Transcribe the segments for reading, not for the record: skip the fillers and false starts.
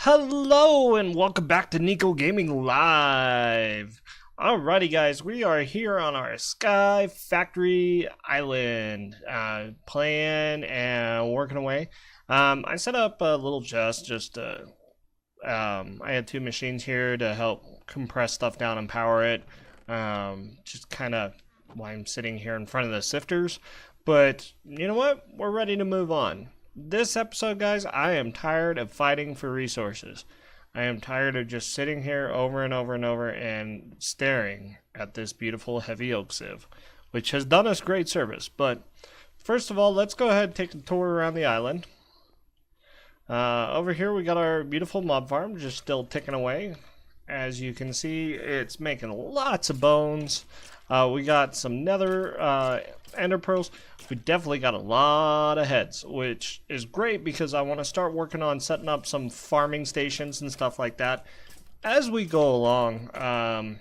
Hello and welcome back to Nekogaminglive. Alrighty guys, we are here on our Skyfactory island, playing and working away. I set up a little chest, I had two machines here to help compress stuff down and power it. Just kind of why I'm sitting here in front of the sifters. But you know what? We're ready to move on. This episode, guys, I am tired of fighting for resources. I am tired of just sitting here over and over and over and staring at this beautiful heavy oak sieve, which has done us great service. But first of all, let's go ahead and take a tour around the island. Over here we got our beautiful mob farm just still ticking away. As you can see, it's making lots of bones. We got some nether ender pearls. We definitely got a lot of heads, which is great because I want to start working on setting up some farming stations and stuff like that as we go along.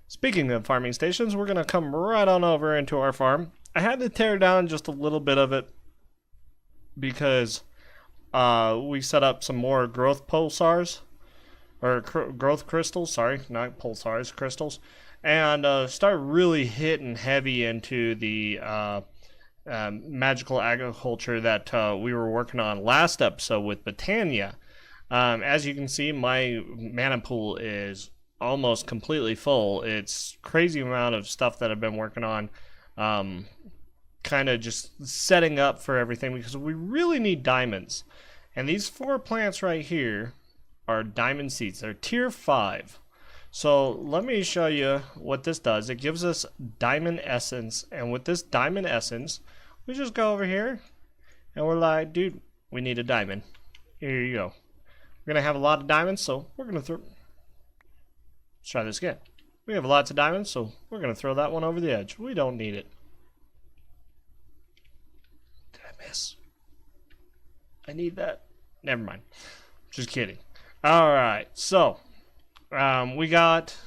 Speaking of farming stations, we're going to come right on over into our farm. I had to tear down just a little bit of it because we set up some more growth pulsars, or growth crystals, sorry, not pulsars, crystals. And start really hitting heavy into the magical agriculture that we were working on last episode with Botania. As you can see, my mana pool is almost completely full. It's crazy amount of stuff that I've been working on, kind of just setting up for everything because we really need diamonds. And these 4 plants right here are diamond seeds. They're tier 5. So let me show you what this does. It gives us diamond essence, and with this diamond essence, we just go over here and we're like, dude, we need a diamond. Here you go. We're gonna have a lot of diamonds, so we're gonna throw. Let's try this again. We have lots of diamonds, so we're gonna throw that one over the edge. We don't need it. Did I miss? I need that. Never mind. Just kidding. All right, so. We got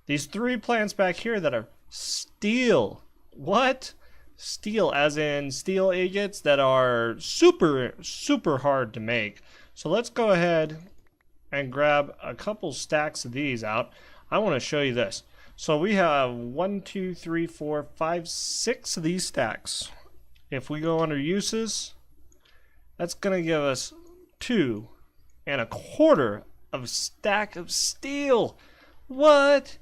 these 3 plants back here that are steel. What? Steel, as in steel agates that are super hard to make. So let's go ahead and grab a couple stacks of these out. I want to show you this. So we have 1, 2, 3, 4, 5, 6 of these stacks. If we go under uses, that's going to give us 2 1/4 of a stack of steel. What?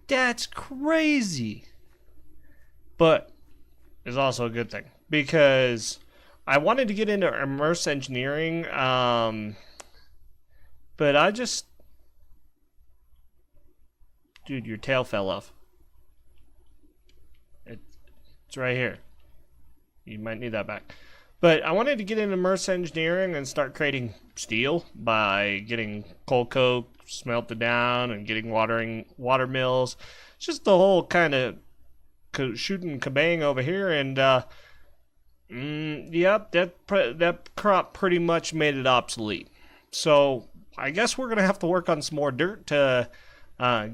That's crazy. But it's also a good thing because I wanted to get into immerse engineering, but I just, dude, your tail fell off. It's right here. You might need that back. But I wanted to get into immerse engineering and start creating steel by getting coal coke smelted down and getting water mills. Just the whole kind of shooting kabang over here. And yep, that crop pretty much made it obsolete. So I guess we're gonna have to work on some more dirt to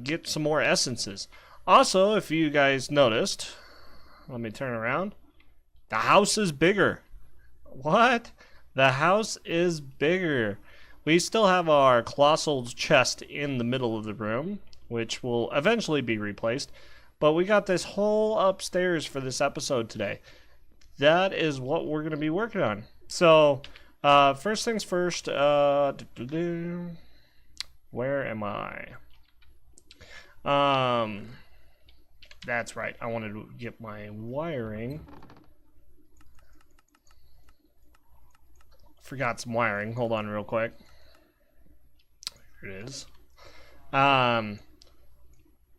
get some more essences. Also, if you guys noticed, let me turn around. The house is bigger. What? The house is bigger. We still have our colossal chest in the middle of the room, which will eventually be replaced. But we got this whole upstairs for this episode today. That is what we're going to be working on. So, first things first. Where am I? That's right. I wanted to get my wiring. Forgot some wiring. Hold on real quick. Here it is.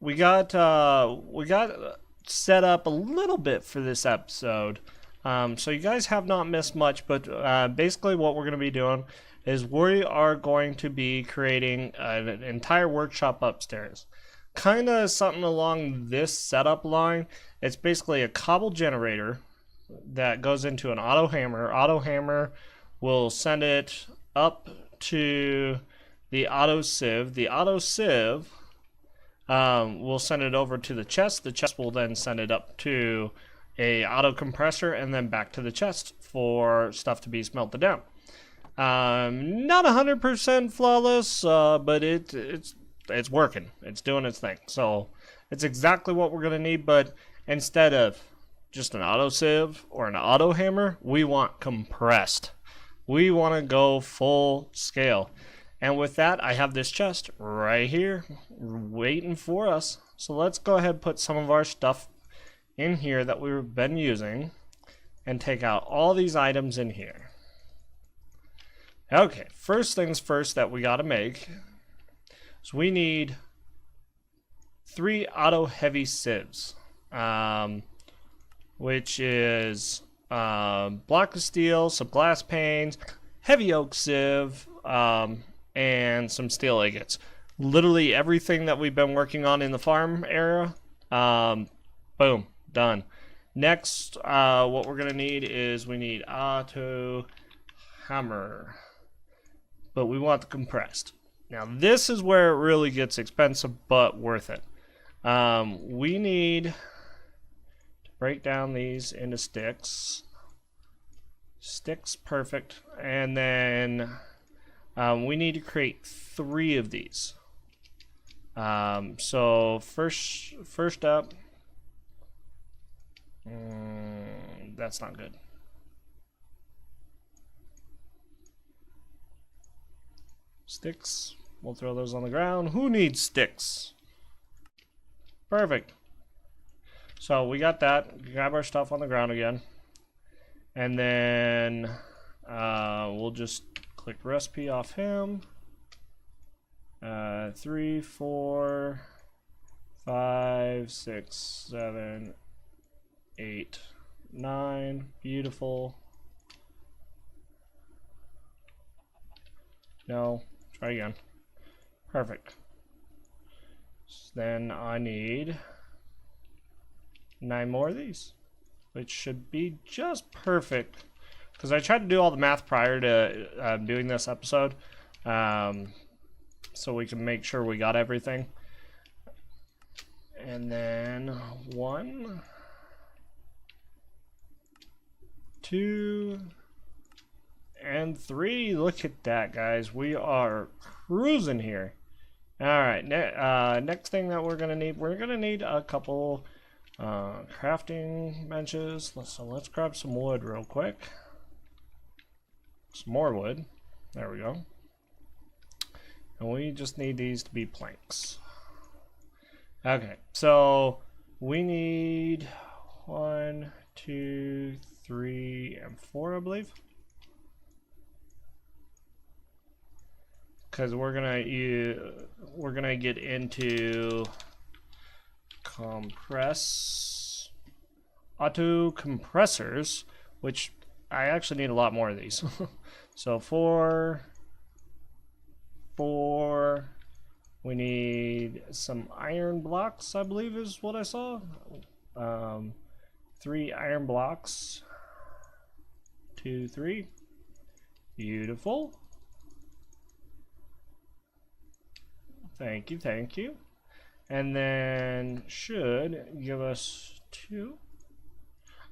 We got set up a little bit for this episode. So you guys have not missed much, but basically what we're going to be doing is we are going to be creating an entire workshop upstairs. Kind of something along this setup line. It's basically a cobble generator that goes into an auto hammer. Auto hammer will send it up to the auto sieve. The auto sieve will send it over to the chest. The chest will then send it up to a auto compressor and then back to the chest for stuff to be smelted down. Not 100% flawless, but it's working. It's doing its thing. So it's exactly what we're gonna need. But instead of just an auto sieve or an auto hammer, we want compressed. We want to go full scale. And with that, I have this chest right here waiting for us. So let's go ahead and put some of our stuff in here that we've been using and take out all these items in here. Okay, first things first that we got to make is we need 3 auto heavy sieves, which is block of steel, some glass panes, heavy oak sieve, and some steel agates. Literally everything that we've been working on in the farm area, boom, done. Next, what we're gonna need is we need auto hammer, but we want the compressed. Now this is where it really gets expensive, but worth it. We need to break down these into sticks. Sticks, perfect. And then we need to create 3 of these. So first up, that's not good. Sticks, we'll throw those on the ground. Who needs sticks? Perfect. So we got that. Grab our stuff on the ground again. And then we'll just click recipe off him. 3, 4, 5, 6, 7, 8, 9. Beautiful. No, try again. Perfect. So then I need 9 more of these, which should be just perfect. Because I tried to do all the math prior to doing this episode, so we can make sure we got everything. And then 1, 2, and 3. Look at that, guys. We are cruising here. All right. Next thing that we're gonna need a couple crafting benches. So let's grab some wood real quick. Some more wood. There we go. And we just need these to be planks. Okay, so we need 1, 2, 3, and 4, I believe. Because we're gonna get into auto compressors, which I actually need a lot more of these. So 4, we need some iron blocks, I believe is what I saw. 3 iron blocks. 2, 3. Beautiful. Thank you, thank you. And then should give us 2.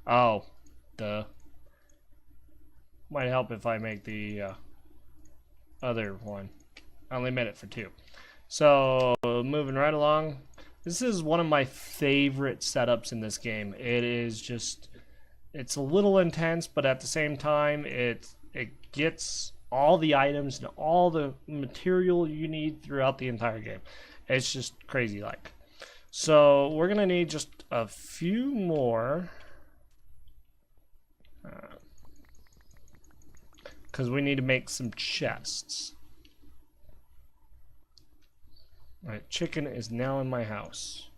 Oh, duh. Might help if I make the other one. I only made it for 2. So moving right along. This is one of my favorite setups in this game. It is just, it's a little intense, but at the same time, it gets all the items and all the material you need throughout the entire game. It's just crazy like. So we're gonna need just a few more, because we need to make some chests. All right, chicken is now in my house.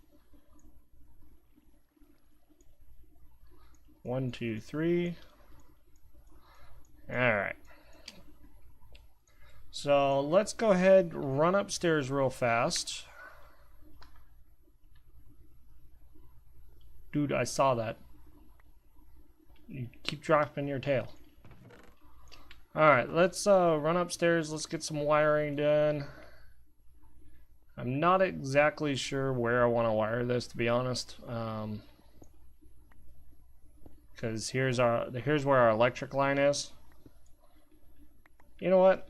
1, 2, 3. All right. So let's go ahead, run upstairs real fast. Dude, I saw that. You keep dropping your tail. Alright, let's run upstairs. Let's get some wiring done. I'm not exactly sure where I want to wire this, to be honest. Because here's where our electric line is. You know what?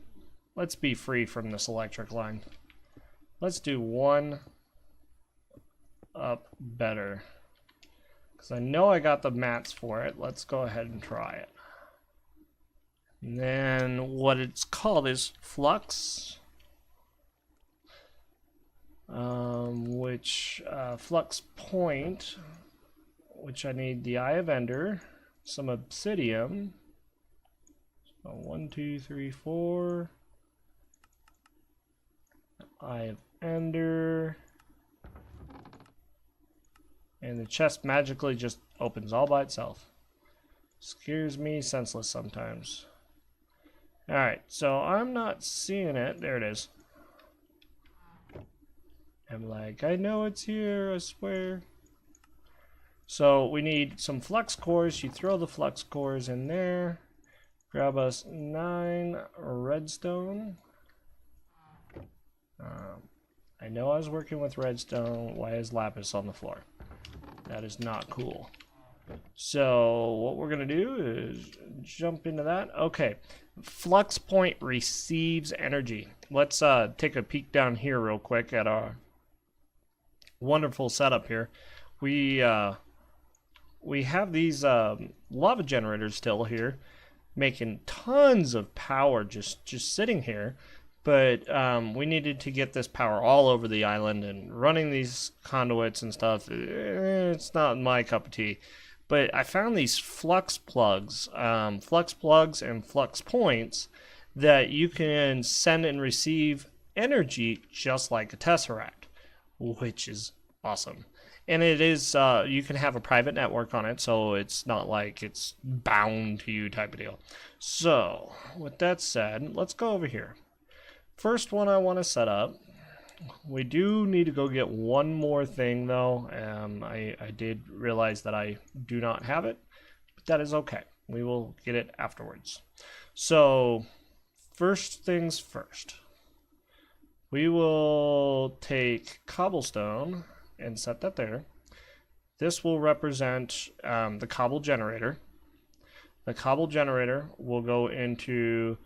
Let's be free from this electric line. Let's do one up better. Because I know I got the mats for it. Let's go ahead and try it. And then what it's called is flux. Flux point, which I need the Eye of Ender, some obsidian. So 1, 2, 3, 4. Eye of Ender. And the chest magically just opens all by itself. Scares me senseless sometimes. Alright, so I'm not seeing it. There it is. I'm like, I know it's here, I swear. So we need some flux cores. You throw the flux cores in there. Grab us 9 redstone. I know I was working with redstone. Why is lapis on the floor? That is not cool. So what we're going to do is jump into that. Okay, flux point receives energy. Let's take a peek down here real quick at our wonderful setup here. We have these lava generators still here, making tons of power just sitting here. But we needed to get this power all over the island, and running these conduits and stuff, it's not my cup of tea. But I found these flux plugs and flux points that you can send and receive energy just like a tesseract, which is awesome. And it is, you can have a private network on it, so it's not like it's bound to you type of deal. So, with that said, let's go over here. First one I want to set up. We do need to go get one more thing though. I did realize that I do not have it, but that is okay. We will get it afterwards. So first things first. We will take cobblestone and set that there. This will represent the cobble generator. The cobble generator will go into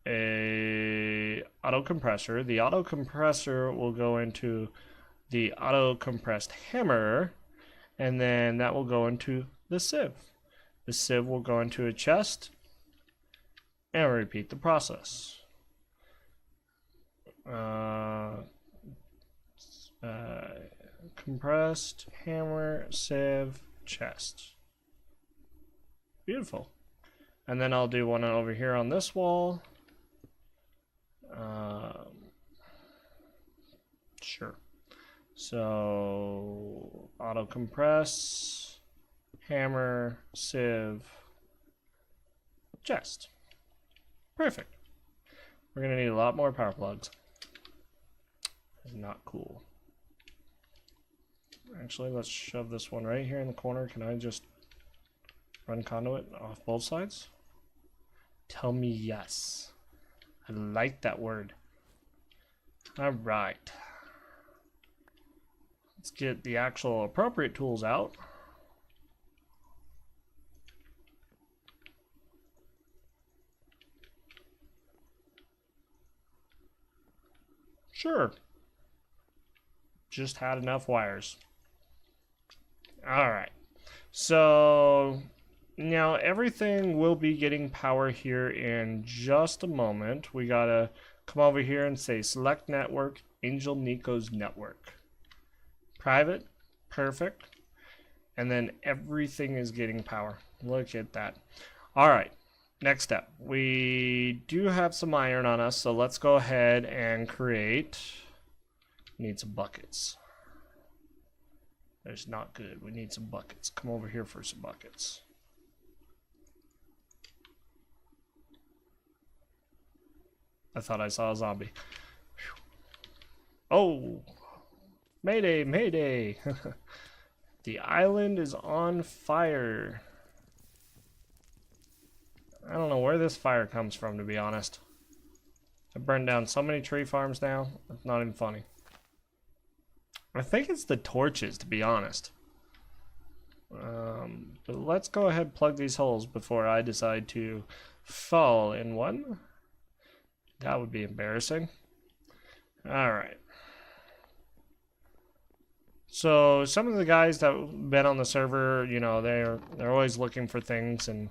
a auto compressor. The auto compressor will go into the auto compressed hammer, and then that will go into the sieve. The sieve will go into a chest, and repeat the process. Compressed hammer, sieve, chest. Beautiful. And then I'll do one over here on this wall. Sure. So auto compress, hammer, sieve, chest. Perfect. We're gonna need a lot more power plugs. That's not cool. Actually, let's shove this one right here in the corner. Can I just run conduit off both sides? Tell me yes. I like that word. Alright. Let's get the actual appropriate tools out. Sure. Just had enough wires. Alright. So now everything will be getting power here in just a moment. We gotta come over here and say select network, Angel Nico's network. Private, perfect. And then everything is getting power. Look at that. Alright, next step. We do have some iron on us, so let's go ahead and create. Need some buckets. That's not good. We need some buckets. Come over here for some buckets. I thought I saw a zombie. Whew. Oh! Mayday, mayday! The island is on fire. I don't know where this fire comes from, to be honest. I burned down so many tree farms now, it's not even funny. I think it's the torches, to be honest. But let's go ahead and plug these holes before I decide to fall in one. That would be embarrassing. All right. So some of the guys that have been on the server, you know, they're always looking for things, and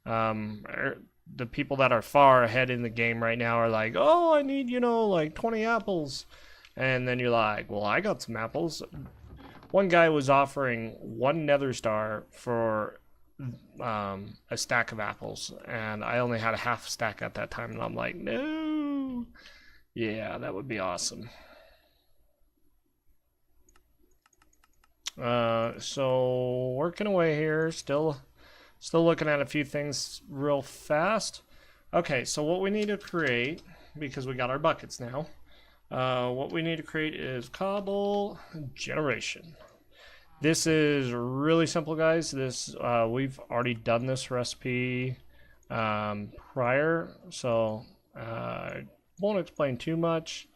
the people that are far ahead in the game right now are like, oh, I need, you know, like 20 apples. And then you're like, well, I got some apples. One guy was offering 1 nether star for a stack of apples, and I only had a half stack at that time, and I'm like, no. Yeah, that would be awesome. So working away here, still looking at a few things real fast. Okay, so what we need to create, because we got our buckets now, what we need to create is cobble generation. This is really simple, guys. This we've already done this recipe prior, so I won't explain too much.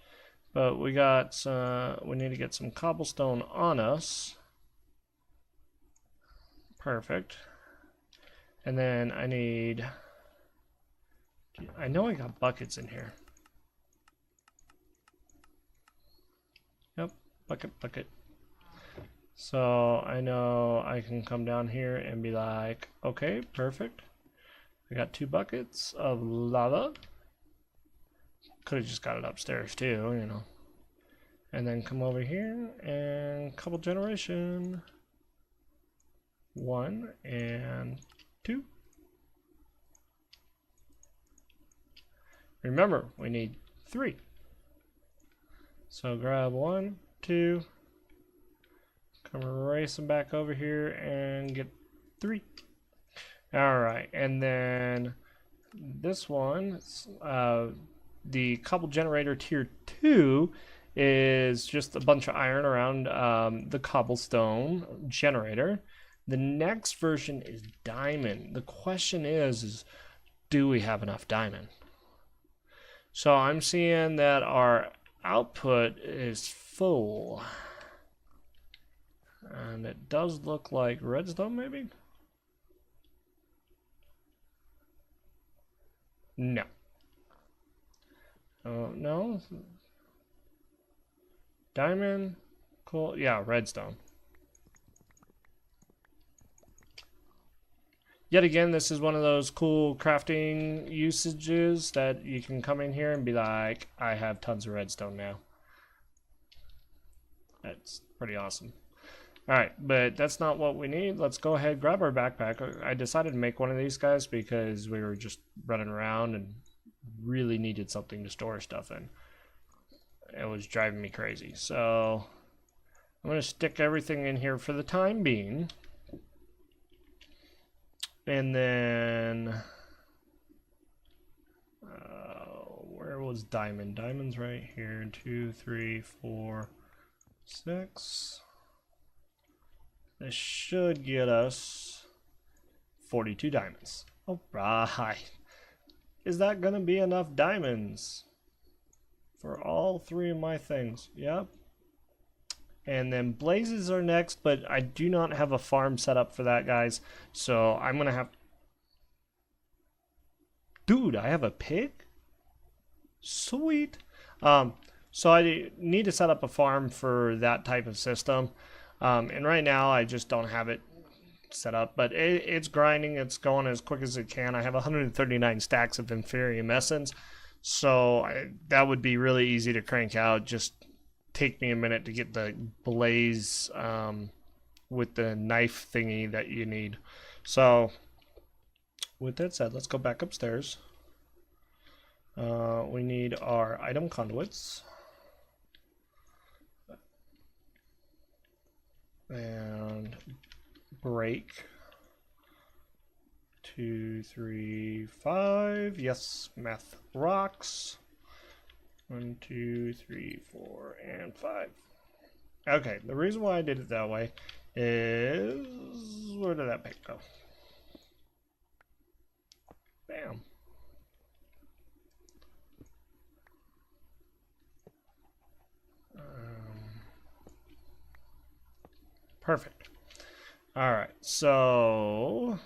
But we need to get some cobblestone on us. Perfect. And then I know I got buckets in here. Yep, bucket. So I know I can come down here and be like, okay, perfect. I got 2 buckets of lava. Could have just got it upstairs too, you know. And then come over here and cobble generation. 1 and 2. Remember, we need 3. So grab 1, 2, come racing back over here and get 3. Alright, and then this one, the cobble generator tier 2 is just a bunch of iron around the cobblestone generator. The next version is diamond. The question is do we have enough diamond? So I'm seeing that our output is full. And it does look like redstone, maybe? No. Oh, no. Diamond, cool. Yeah, redstone. Yet again, this is one of those cool crafting usages that you can come in here and be like, I have tons of redstone now. That's pretty awesome. Alright, but that's not what we need. Let's go ahead, grab our backpack. I decided to make one of these guys because we were just running around and really needed something to store stuff in. It was driving me crazy. So I'm going to stick everything in here for the time being. And then where was diamond? Diamond's right here. 2, 3, 4, 6. This should get us 42 diamonds. All right. Is that going to be enough diamonds for all 3 of my things? Yep. And then blazes are next, but I do not have a farm set up for that, guys. So I'm going to have... Dude, I have a pig? Sweet. So I need to set up a farm for that type of system. And right now I just don't have it set up, but it's grinding. It's going as quick as it can. I have 139 stacks of Inferium Essence. So that would be really easy to crank out. Just take me a minute to get the blaze with the knife thingy that you need. So with that said, let's go back upstairs. We need our item conduits. And break. 2, 3, 5. Yes, math rocks. 1, 2, 3, 4, and 5. Okay, the reason why I did it that way is... Where did that pick go? Bam. Perfect. Alright, so...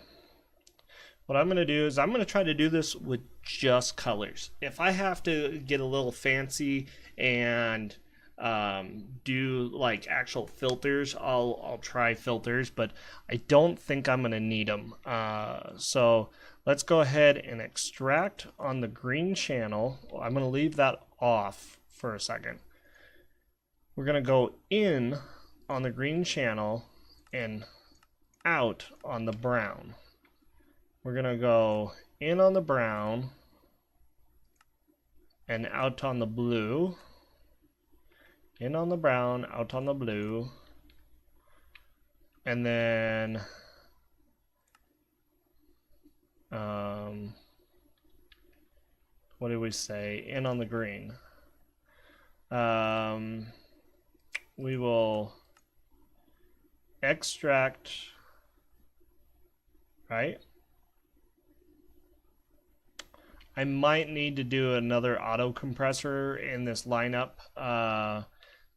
what I'm going to do is I'm going to try to do this with just colors. If I have to get a little fancy and do like actual filters, I'll try filters, but I don't think I'm going to need them. So let's go ahead and extract on the green channel. I'm going to leave that off for a second. We're going to go in on the green channel and out on the brown. We're going to go in on the brown and out on the blue. In on the brown, out on the blue. And then what did we say? In on the green. We will extract, right? I might need to do another auto compressor in this lineup.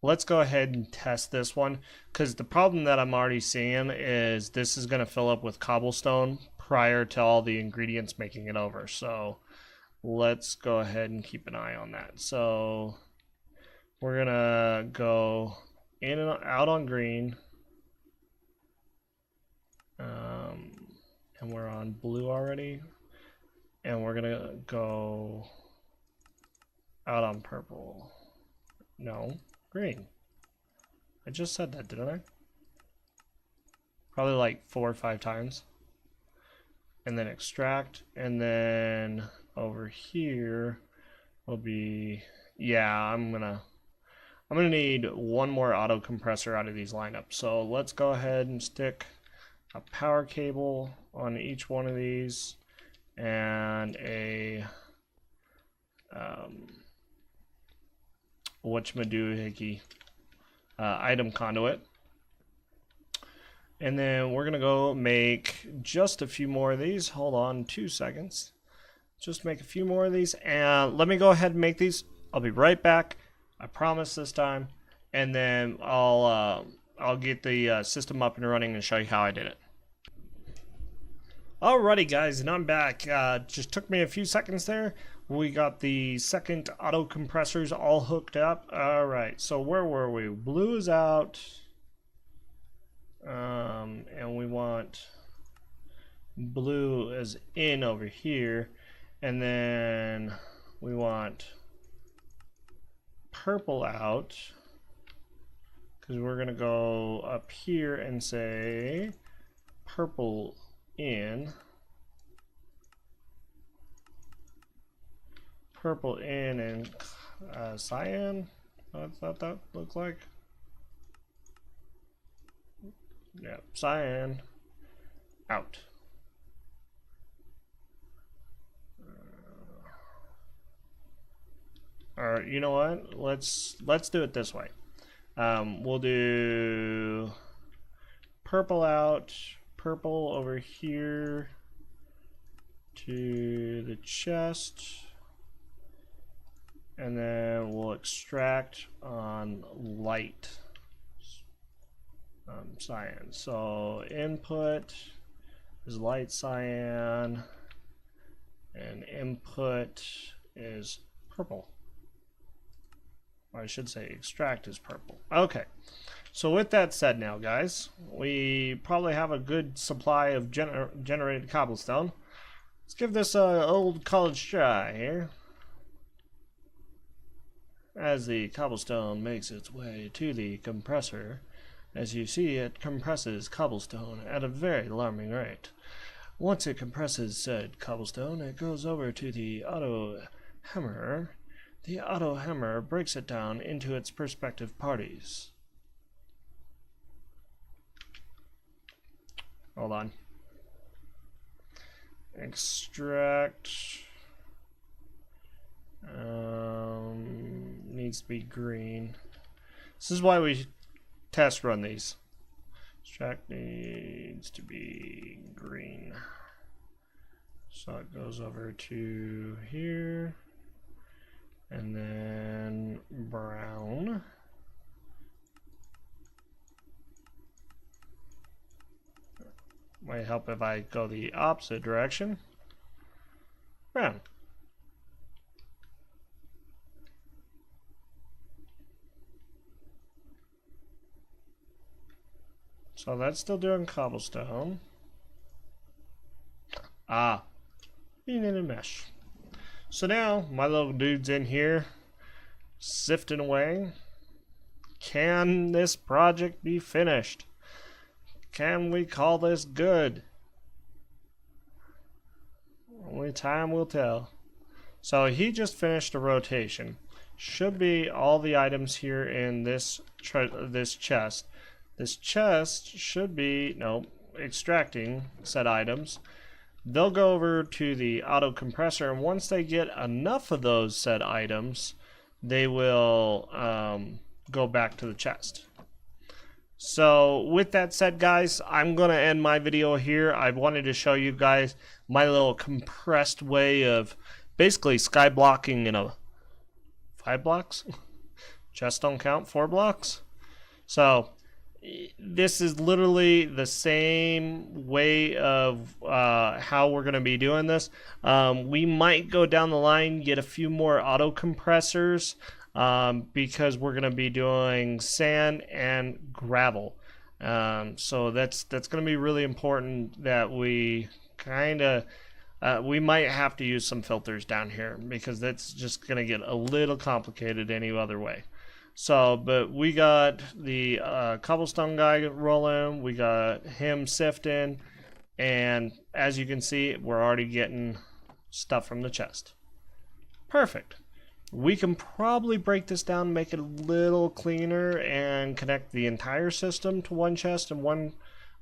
Let's go ahead and test this one, because the problem that I'm already seeing is this is going to fill up with cobblestone prior to all the ingredients making it over. So let's go ahead and keep an eye on that. So we're going to go in and out on green. And we're on blue already. And we're going to go out on purple. No. Green. I just said that, didn't I? Probably like 4 or 5 times. And then extract, and then over here will be, yeah, I'm gonna need one more auto compressor out of these lineups. So let's go ahead and stick a power cable on each one of these and a whatchamadoohickey item conduit. And then we're gonna go make just a few more of these. Hold on 2 seconds. Just make a few more of these, and let me go ahead and make these. I'll be right back. I promise this time. And then I'll get the system up and running and show you how I did it. Alrighty guys, and I'm back. Just took me a few seconds there. We got the second auto compressors all hooked up. Alright, so where were we? Blue is out. And we want blue as in over here. And then we want purple out, because we're going to go up here and say purple in. Purple in and cyan. What's that look like? Yeah, cyan out. Or you know what? Let's do it this way. We'll do purple out, purple over here to the chest, and then we'll extract on light cyan. So input is light cyan and input is purple. Or I should say extract is purple. Okay, so with that said now guys, we probably have a good supply of generated cobblestone. Let's give this a old college try here. As the cobblestone makes its way to the compressor, as you see, it compresses cobblestone at a very alarming rate. Once it compresses said cobblestone, it goes over to the auto hammerer. The auto hammerer breaks it down into its respective parties. Hold on. Extract needs to be green. This is why we test run these. Extract needs to be green. So it goes over to here. And then brown. Might help if I go the opposite direction. Round. So that's still doing cobblestone. Ah, you need a mesh. So now my little dude's in here sifting away. Can this project be finished? Can we call this good? Only time will tell. So he just finished a rotation. Should be all the items here in this chest. This chest should be, no, extracting said items. They'll go over to the auto compressor, and once they get enough of those said items, they will go back to the chest. So with that said, guys, I'm going to end my video here. I wanted to show you guys my little compressed way of basically sky blocking in a 5 blocks. Chest don't count, 4 blocks. So this is literally the same way of how we're going to be doing this. We might go down the line, get a few more auto compressors because we're going to be doing sand and gravel. So that's going to be really important that we kind of we might have to use some filters down here because that's just going to get a little complicated any other way. So, but we got the cobblestone guy rolling, we got him sifting, and as you can see, we're already getting stuff from the chest. Perfect. We can probably break this down and make it a little cleaner and connect the entire system to one chest and one.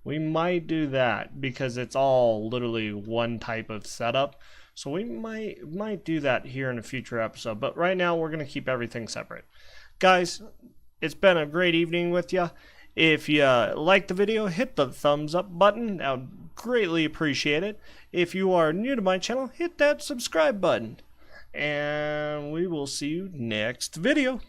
We might do that because it's all literally one type of setup. So we might do that here in a future episode, but right now we're going to keep everything separate. Guys, it's been a great evening with you. If you liked the video, hit the thumbs up button. I would greatly appreciate it. If you are new to my channel, hit that subscribe button. And we will see you next video.